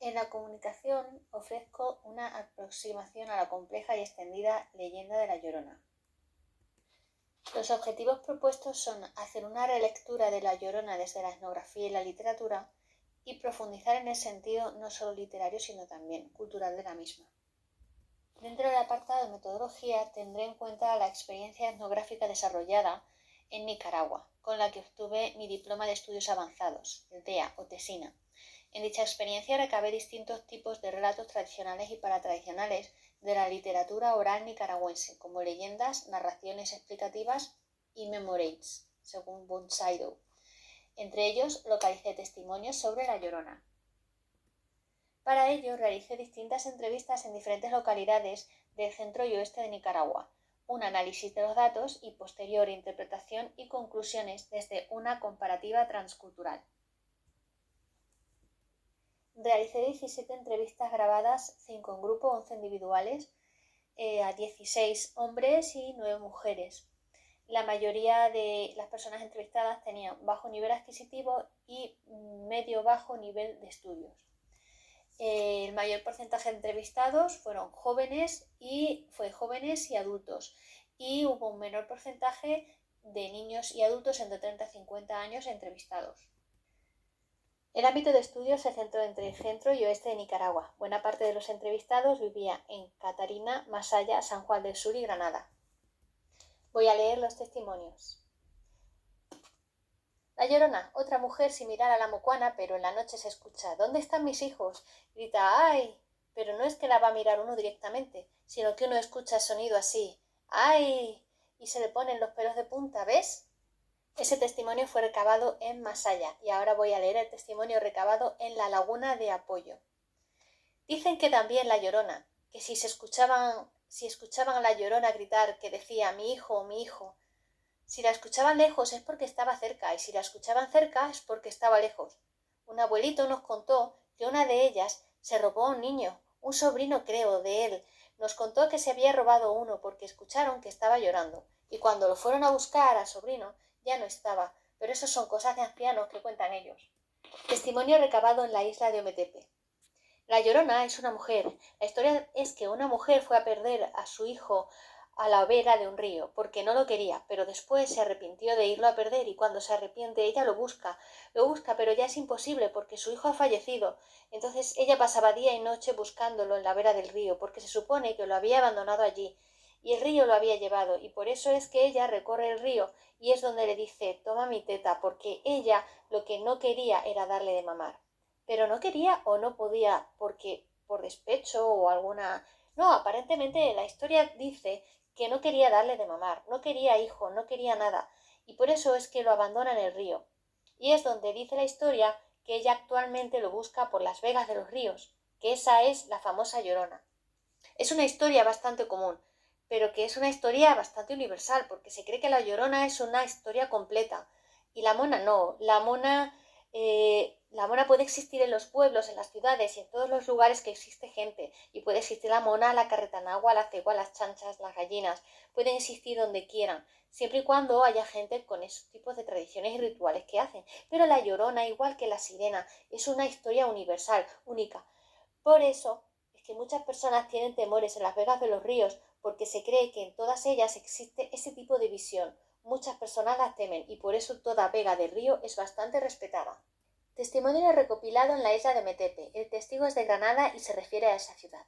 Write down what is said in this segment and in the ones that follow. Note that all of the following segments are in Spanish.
En la comunicación ofrezco una aproximación a la compleja y extendida leyenda de La Llorona. Los objetivos propuestos son hacer una relectura de La Llorona desde la etnografía y la literatura y profundizar en el sentido no solo literario sino también cultural de la misma. Dentro del apartado de metodología tendré en cuenta la experiencia etnográfica desarrollada en Nicaragua, con la que obtuve mi diploma de estudios avanzados, el DEA o TESINA. En dicha experiencia recabé distintos tipos de relatos tradicionales y paratradicionales de la literatura oral nicaragüense, como leyendas, narraciones explicativas y memorates, según Bonsaido. Entre ellos localicé testimonios sobre La Llorona. Para ello realicé distintas entrevistas en diferentes localidades del centro y oeste de Nicaragua, un análisis de los datos y posterior interpretación y conclusiones desde una comparativa transcultural. Realicé 17 entrevistas grabadas, 5 en grupo, 11 individuales, a 16 hombres y 9 mujeres. La mayoría de las personas entrevistadas tenían bajo nivel adquisitivo y medio-bajo nivel de estudios. El mayor porcentaje de entrevistados fueron jóvenes y adultos, y hubo un menor porcentaje de niños y adultos entre 30 y 50 años entrevistados. El ámbito de estudio se centró entre el centro y oeste de Nicaragua. Buena parte de los entrevistados vivía en Catarina, Masaya, San Juan del Sur y Granada. Voy a leer los testimonios. La Llorona, otra mujer similar a la mocuana, pero en la noche se escucha: ¿dónde están mis hijos? Grita: ¡ay! Pero no es que la va a mirar uno directamente, sino que uno escucha el sonido así: ¡ay! Y se le ponen los pelos de punta, ¿ves? Ese testimonio fue recabado en Masaya, y ahora voy a leer el testimonio recabado en la Laguna de Apoyo. Dicen que también La Llorona, que si escuchaban a La Llorona gritar que decía: mi hijo, si la escuchaban lejos es porque estaba cerca, y si la escuchaban cerca es porque estaba lejos. Un abuelito nos contó que una de ellas se robó a un niño, un sobrino creo de él. Nos contó que se había robado uno porque escucharon que estaba llorando, y cuando lo fueron a buscar al sobrino ya no estaba, pero eso son cosas de ancianos que cuentan ellos. Testimonio recabado en la isla de Ometepe. La Llorona es una mujer. La historia es que una mujer fue a perder a su hijo a la vera de un río, porque no lo quería, pero después se arrepintió de irlo a perder, y cuando se arrepiente ella lo busca, pero ya es imposible porque su hijo ha fallecido. Entonces ella pasaba día y noche buscándolo en la vera del río, porque se supone que lo había abandonado allí, y el río lo había llevado, y por eso es que ella recorre el río, y es donde le dice: toma mi teta, porque ella lo que no quería era darle de mamar. Pero no quería o no podía, porque por despecho o alguna... No, aparentemente la historia dice que no quería darle de mamar, no quería hijo, no quería nada, y por eso es que lo abandona en el río. Y es donde dice la historia que ella actualmente lo busca por las vegas de los ríos, que esa es la famosa Llorona. Es una historia bastante común, pero que es una historia bastante universal, porque se cree que la Llorona es una historia completa, y la mona no. La mona puede existir en los pueblos, en las ciudades y en todos los lugares que existe gente, y puede existir la mona, la carretanagua, la cegua, las chanchas, las gallinas, pueden existir donde quieran, siempre y cuando haya gente con esos tipos de tradiciones y rituales que hacen. Pero la Llorona, igual que la sirena, es una historia universal, única. Por eso es que muchas personas tienen temores en las vegas de los ríos, porque se cree que en todas ellas existe ese tipo de visión. Muchas personas las temen, y por eso toda vega del río es bastante respetada. Testimonio recopilado en la isla de Metepe. El testigo es de Granada y se refiere a esa ciudad.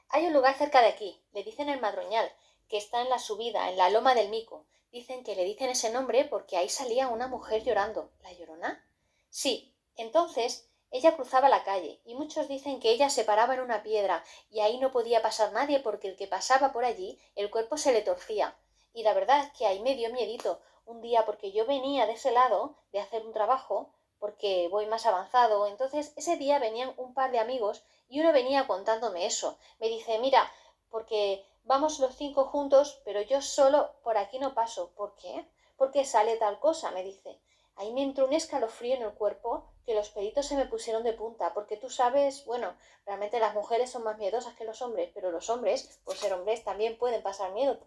Hay un lugar cerca de aquí, le dicen el Madroñal, que está en la subida, en la loma del Mico. Dicen que le dicen ese nombre porque ahí salía una mujer llorando. ¿La Llorona? Sí. Entonces ella cruzaba la calle, y muchos dicen que ella se paraba en una piedra, y ahí no podía pasar nadie porque el que pasaba por allí el cuerpo se le torcía. Y la verdad es que ahí me dio miedito un día, porque yo venía de ese lado de hacer un trabajo, porque voy más avanzado. Entonces ese día venían un par de amigos y uno venía contándome eso. Me dice: mira, porque vamos los 5 juntos, pero yo solo por aquí no paso. ¿Por qué? Porque sale tal cosa, me dice. Ahí me entró un escalofrío en el cuerpo que los pelitos se me pusieron de punta, porque tú sabes, bueno, realmente las mujeres son más miedosas que los hombres, pero los hombres, por ser hombres, también pueden pasar miedo.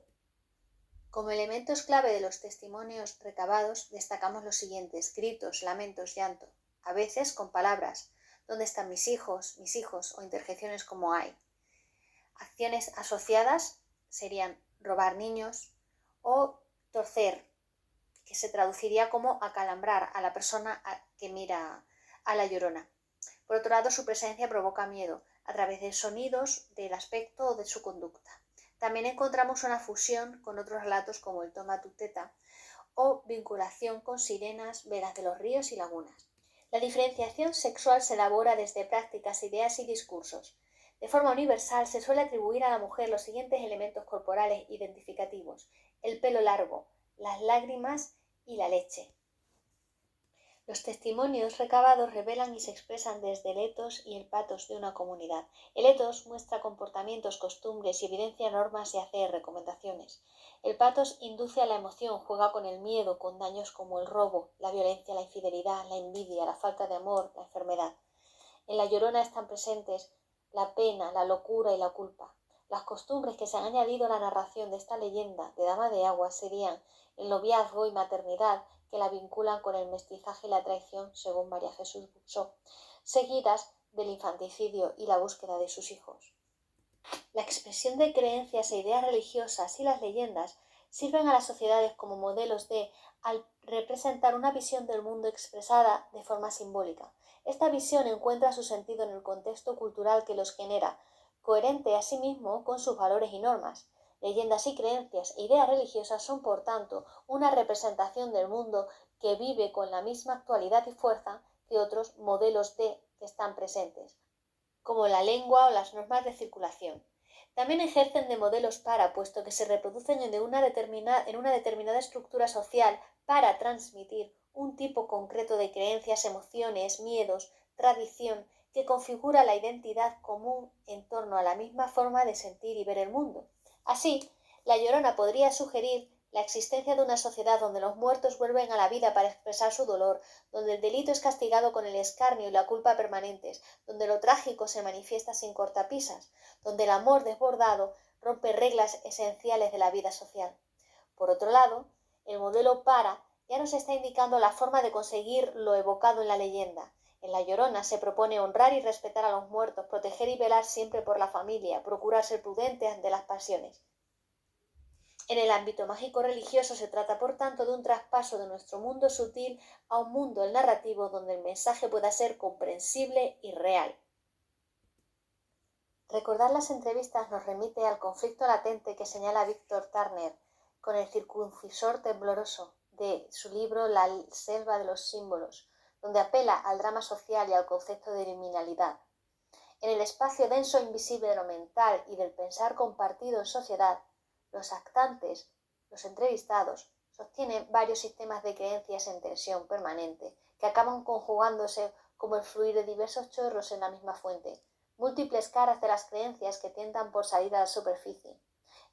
Como elementos clave de los testimonios recabados destacamos los siguientes: gritos, lamentos, llanto, a veces con palabras, ¿Dónde están mis hijos? Mis hijos, o interjecciones como hay. Acciones asociadas serían robar niños o torcer, que se traduciría como acalambrar a la persona que mira a la Llorona. Por otro lado, su presencia provoca miedo a través de sonidos, del aspecto o de su conducta. También encontramos una fusión con otros relatos como el Toma tu teta o vinculación con sirenas, velas de los ríos y lagunas. La diferenciación sexual se elabora desde prácticas, ideas y discursos. De forma universal se suele atribuir a la mujer los siguientes elementos corporales identificativos: el pelo largo, las lágrimas y la leche. Los testimonios recabados revelan y se expresan desde el etos y el patos de una comunidad. El etos muestra comportamientos, costumbres y evidencia normas de hacer, recomendaciones. El patos induce a la emoción, juega con el miedo, con daños como el robo, la violencia, la infidelidad, la envidia, la falta de amor, la enfermedad. En la Llorona están presentes la pena, la locura y la culpa. Las costumbres que se han añadido a la narración de esta leyenda de Dama de Agua serían el noviazgo y maternidad, que la vinculan con el mestizaje y la traición, según María Jesús Buxó, seguidas del infanticidio y la búsqueda de sus hijos. La expresión de creencias e ideas religiosas y las leyendas sirven a las sociedades como modelos al representar una visión del mundo expresada de forma simbólica. Esta visión encuentra su sentido en el contexto cultural que los genera, coherente asimismo con sus valores y normas. Leyendas y creencias e ideas religiosas son, por tanto, una representación del mundo que vive con la misma actualidad y fuerza que otros modelos que están presentes, como la lengua o las normas de circulación. También ejercen de modelos puesto que se reproducen en una determinada estructura social para transmitir un tipo concreto de creencias, emociones, miedos, tradición, que configura la identidad común en torno a la misma forma de sentir y ver el mundo. Así, la Llorona podría sugerir la existencia de una sociedad donde los muertos vuelven a la vida para expresar su dolor, donde el delito es castigado con el escarnio y la culpa permanentes, donde lo trágico se manifiesta sin cortapisas, donde el amor desbordado rompe reglas esenciales de la vida social. Por otro lado, el modelo ya nos está indicando la forma de conseguir lo evocado en la leyenda. En La Llorona se propone honrar y respetar a los muertos, proteger y velar siempre por la familia, procurar ser prudente ante las pasiones. En el ámbito mágico-religioso se trata, por tanto, de un traspaso de nuestro mundo sutil a un mundo narrativo donde el mensaje pueda ser comprensible y real. Recordar las entrevistas nos remite al conflicto latente que señala Víctor Turner con el circuncisor tembloroso de su libro La selva de los símbolos, donde apela al drama social y al concepto de liminalidad. En el espacio denso e invisible de lo mental y del pensar compartido en sociedad, los actantes, los entrevistados, sostienen varios sistemas de creencias en tensión permanente que acaban conjugándose como el fluir de diversos chorros en la misma fuente, múltiples caras de las creencias que tientan por salir a la superficie.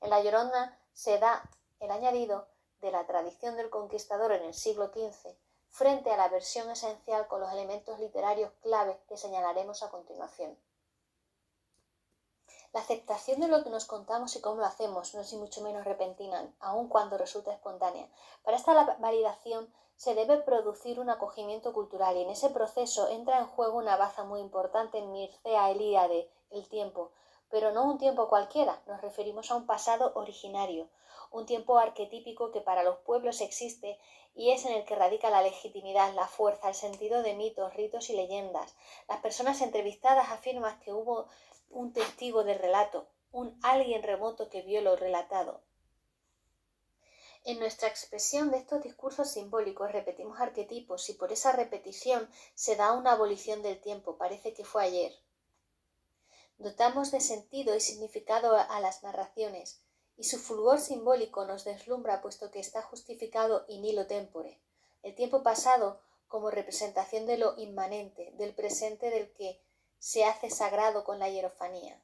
En La Llorona se da el añadido de la tradición del conquistador en el siglo XV frente a la versión esencial con los elementos literarios clave que señalaremos a continuación. La aceptación de lo que nos contamos y cómo lo hacemos no es ni mucho menos repentina, aun cuando resulta espontánea. Para esta validación se debe producir un acogimiento cultural y en ese proceso entra en juego una baza muy importante en Mircea Eliade, el tiempo, pero no un tiempo cualquiera, nos referimos a un pasado originario, un tiempo arquetípico que para los pueblos existe y es en el que radica la legitimidad, la fuerza, el sentido de mitos, ritos y leyendas. Las personas entrevistadas afirman que hubo un testigo del relato, un alguien remoto que vio lo relatado. En nuestra expresión de estos discursos simbólicos repetimos arquetipos y por esa repetición se da una abolición del tiempo, parece que fue ayer. Dotamos de sentido y significado a las narraciones y su fulgor simbólico nos deslumbra puesto que está justificado in illo tempore, el tiempo pasado como representación de lo inmanente, del presente del que se hace sagrado con la hierofanía.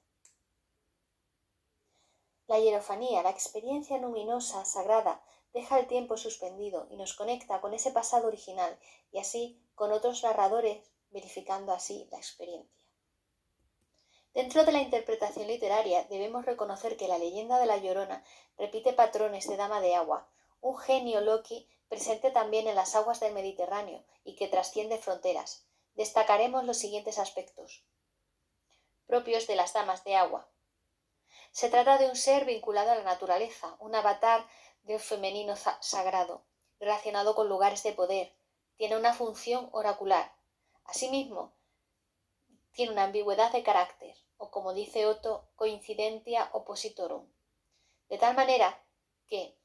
La hierofanía, la experiencia luminosa, sagrada, deja el tiempo suspendido y nos conecta con ese pasado original y así con otros narradores, verificando así la experiencia. Dentro de la interpretación literaria debemos reconocer que la leyenda de La Llorona repite patrones de Dama de Agua, un genio Loki presente también en las aguas del Mediterráneo y que trasciende fronteras. destacaremos los siguientes aspectos, propios de las damas de agua. Se trata de un ser vinculado a la naturaleza, un avatar de un femenino sagrado, relacionado con lugares de poder. Tiene una función oracular. Asimismo, tiene una ambigüedad de carácter, o como dice Otto, coincidentia oppositorum. De tal manera que,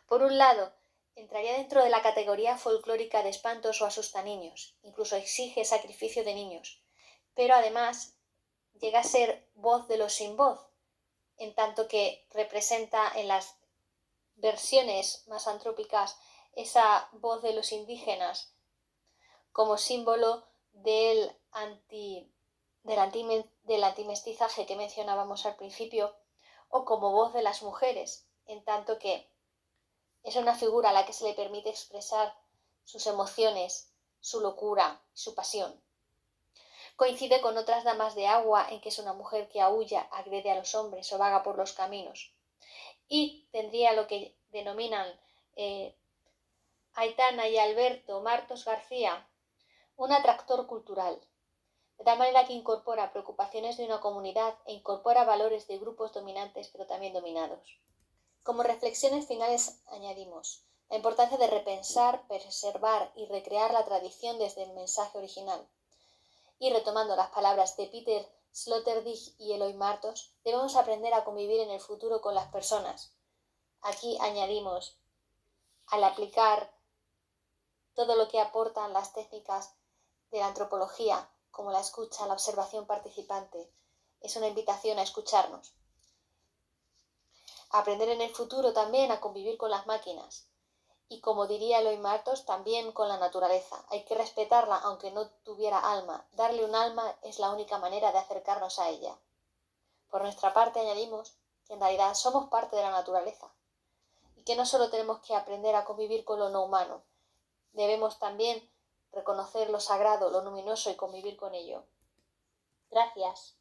por un lado, entraría dentro de la categoría folclórica de espantos o asustaniños, incluso exige sacrificio de niños, pero además llega a ser voz de los sin voz, en tanto que representa en las versiones más antrópicas esa voz de los indígenas como símbolo del antimestizaje que mencionábamos al principio, o como voz de las mujeres, en tanto que es una figura a la que se le permite expresar sus emociones, su locura, su pasión. Coincide con otras damas de agua en que es una mujer que aúlla, agrede a los hombres o vaga por los caminos. Y tendría lo que denominan Aitana y Alberto Martos García un atractor cultural, de tal manera que incorpora preocupaciones de una comunidad e incorpora valores de grupos dominantes pero también dominados. Como reflexiones finales añadimos la importancia de repensar, preservar y recrear la tradición desde el mensaje original. Y retomando las palabras de Peter Sloterdijk y Eloy Martos, debemos aprender a convivir en el futuro con las personas. Aquí añadimos, al aplicar todo lo que aportan las técnicas de la antropología, como la escucha, la observación participante, es una invitación a escucharnos. A aprender en el futuro también a convivir con las máquinas. Y como diría Eloy Martos, también con la naturaleza. Hay que respetarla aunque no tuviera alma. Darle un alma es la única manera de acercarnos a ella. Por nuestra parte añadimos que en realidad somos parte de la naturaleza y que no solo tenemos que aprender a convivir con lo no humano, debemos también reconocer lo sagrado, lo luminoso y convivir con ello. Gracias.